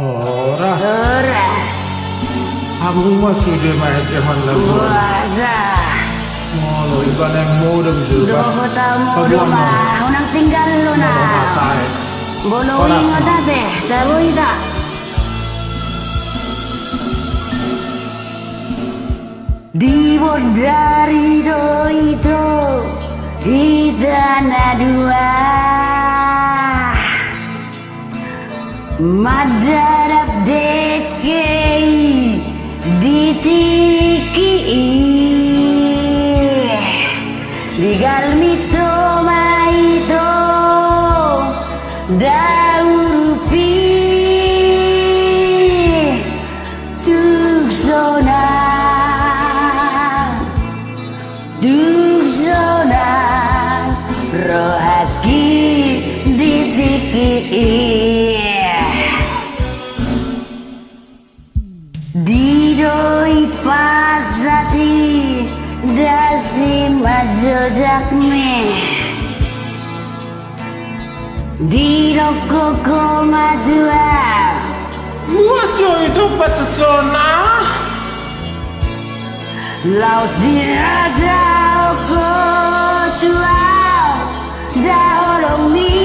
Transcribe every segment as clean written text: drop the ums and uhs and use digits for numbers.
Horas. Horas. Aku mah sudah main teman lagu. Puasa. Mau iban yang modem juga. Doho tau modem ah. Unang tinggal lu na. Masai. Bolo ingat ate. Tahu ita. Diwon dari do itu hidana dua madarap dekei ditiki digal mito maito daurupi tuksona Duksona rohaki ditiki didoi pasati dasi majojakme dirokoko madua Wajo itu pacetona. Laut diradau kotua daolomi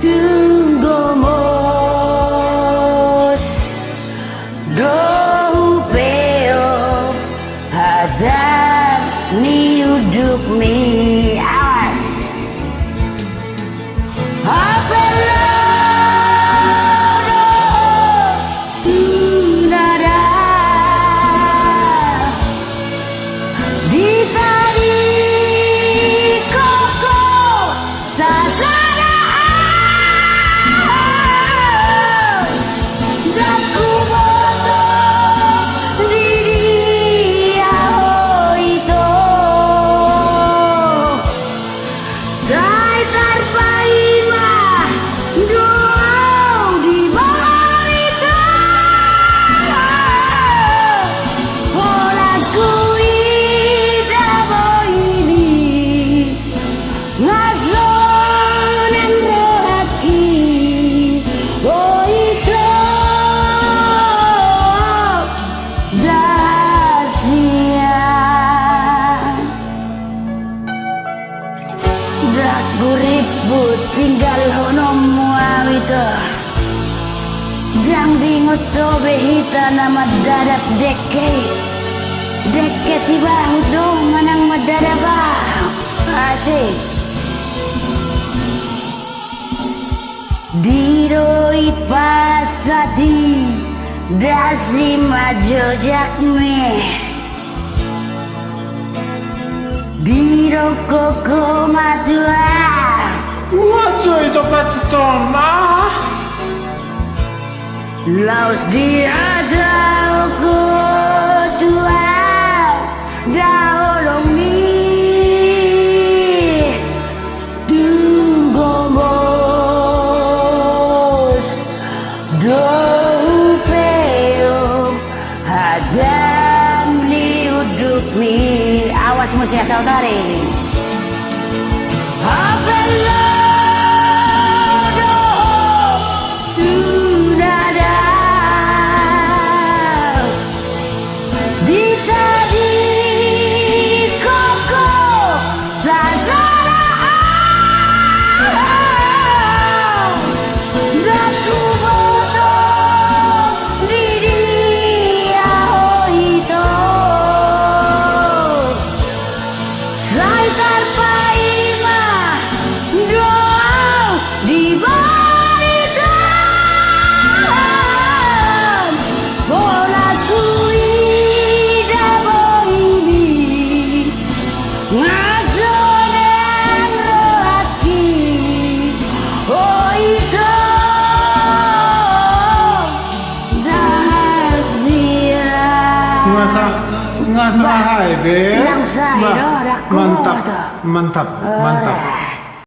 tunggomos dohu peo hadap ni uduk mi awas apelo Guribut tinggal hono muawito jang dingot tobe hita nama dadat deke si bahu dong manang madadaba asik diroi pasati dasi majojakme dirokoko madua Wajo itu pacetona. Laut diradau kotua daolomi tunggomos dohu peo hadam liuduk mi awas musia saudari apelo ngasah hai be. Yang saya mantap.